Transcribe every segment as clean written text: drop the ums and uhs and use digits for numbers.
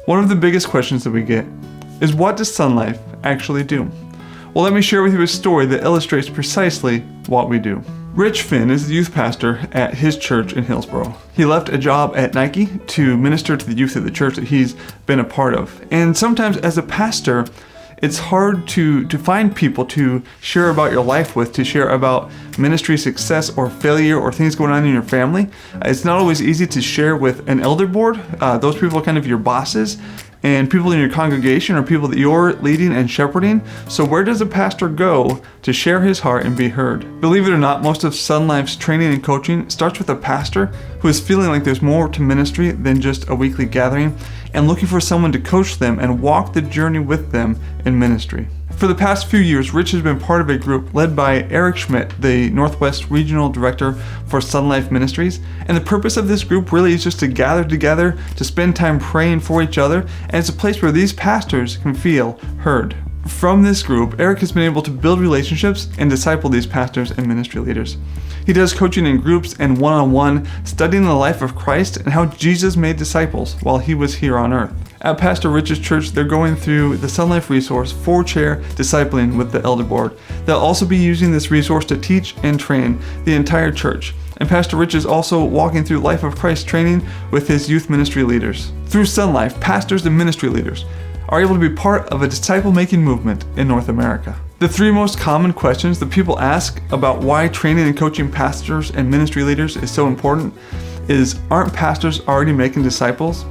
One of the biggest questions that we get is, what does Son Life actually do? Well, let me share with you a story that illustrates precisely what we do. Rich Finn is the youth pastor at his church in Hillsboro. He left a job at Nike to minister to the youth of the church that he's been a part of. And sometimes as a pastor, it's hard to find people to share about your life with, to share about ministry success or failure or things going on in your family. It's not always easy to share with an elder board. Those people are kind of your bosses, and people in your congregation are people that you're leading and shepherding. So where does a pastor go to share his heart and be heard? Believe it or not, most of Son Life's training and coaching starts with a pastor who is feeling like there's more to ministry than just a weekly gathering, and looking for someone to coach them and walk the journey with them in ministry. For the past few years, Rich has been part of a group led by Eric Schmidt, the Northwest Regional Director for Son Life Ministries. And the purpose of this group really is just to gather together, to spend time praying for each other. And it's a place where these pastors can feel heard. From this group, Eric has been able to build relationships and disciple these pastors and ministry leaders. He does coaching in groups and one-on-one, studying the life of Christ and how Jesus made disciples while he was here on earth. At Pastor Rich's church, they're going through the Son Life resource 4-chair discipling with the elder board. They'll also be using this resource to teach and train the entire church. And Pastor Rich is also walking through Life of Christ training with his youth ministry leaders. Through Son Life, pastors and ministry leaders are able to be part of a disciple-making movement in North America. The 3 most common questions that people ask about why training and coaching pastors and ministry leaders is so important is, aren't pastors already making disciples?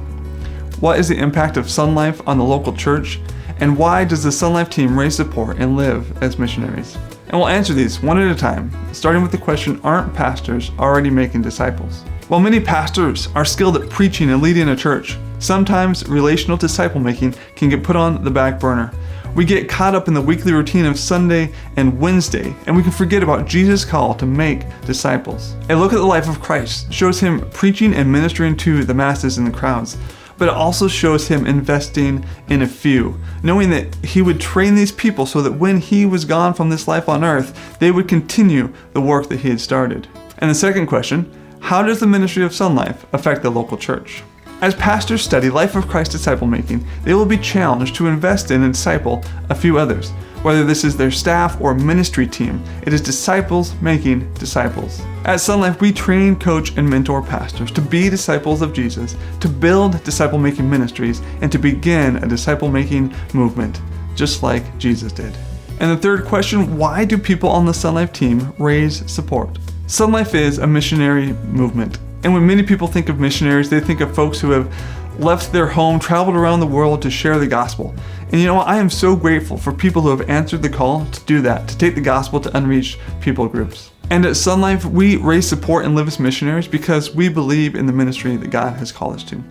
What is the impact of Son Life on the local church? And why does the Son Life team raise support and live as missionaries? And we'll answer these one at a time, starting with the question, aren't pastors already making disciples? While many pastors are skilled at preaching and leading a church, sometimes relational disciple making can get put on the back burner. We get caught up in the weekly routine of Sunday and Wednesday, and we can forget about Jesus' call to make disciples. A look at the life of Christ shows him preaching and ministering to the masses and the crowds, but it also shows him investing in a few, knowing that he would train these people so that when he was gone from this life on earth, they would continue the work that he had started. And the second question, how does the ministry of Son Life affect the local church? As pastors study Life of Christ disciple making, they will be challenged to invest in and disciple a few others. Whether this is their staff or ministry team, it is disciples making disciples. At Son Life, we train, coach, and mentor pastors to be disciples of Jesus, to build disciple-making ministries, and to begin a disciple-making movement, just like Jesus did. And the third question, why do people on the Son Life team raise support? Son Life is a missionary movement. And when many people think of missionaries, they think of folks who have left their home, traveled around the world to share the gospel. And you know what? I am so grateful for people who have answered the call to do that, to take the gospel to unreached people groups. And at Son Life, we raise support and live as missionaries because we believe in the ministry that God has called us to.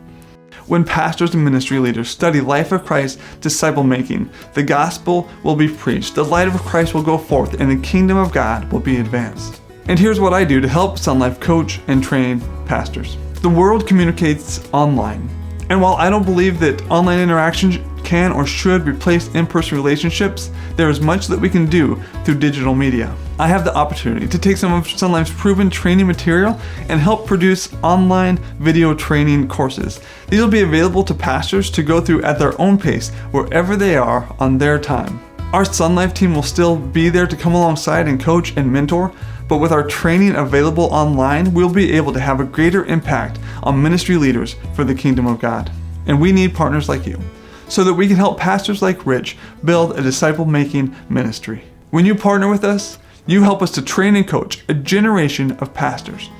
When pastors and ministry leaders study Life of Christ disciple making, the gospel will be preached, the light of Christ will go forth, and the kingdom of God will be advanced. And here's what I do to help Son Life coach and train pastors. The world communicates online. And while I don't believe that online interactions can or should replace in-person relationships, there is much that we can do through digital media. I have the opportunity to take some of Son Life's proven training material and help produce online video training courses. These will be available to pastors to go through at their own pace, wherever they are on their time. Our Son Life team will still be there to come alongside and coach and mentor, but with our training available online, we'll be able to have a greater impact on ministry leaders for the kingdom of God. And we need partners like you, so that we can help pastors like Rich build a disciple-making ministry. When you partner with us, you help us to train and coach a generation of pastors,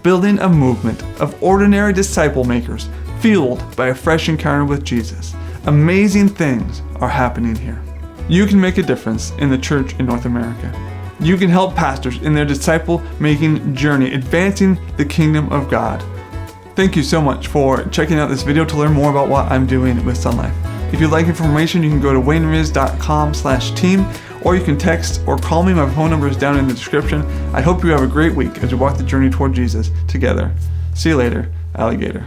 building a movement of ordinary disciple makers fueled by a fresh encounter with Jesus. Amazing things are happening here. You can make a difference in the church in North America. You can help pastors in their disciple-making journey, advancing the kingdom of God. Thank you so much for checking out this video to learn more about what I'm doing with Son Life. If you'd like information, you can go to wayneriz.com/team, or you can text or call me. My phone number is down in the description. I hope you have a great week as we walk the journey toward Jesus together. See you later, alligator.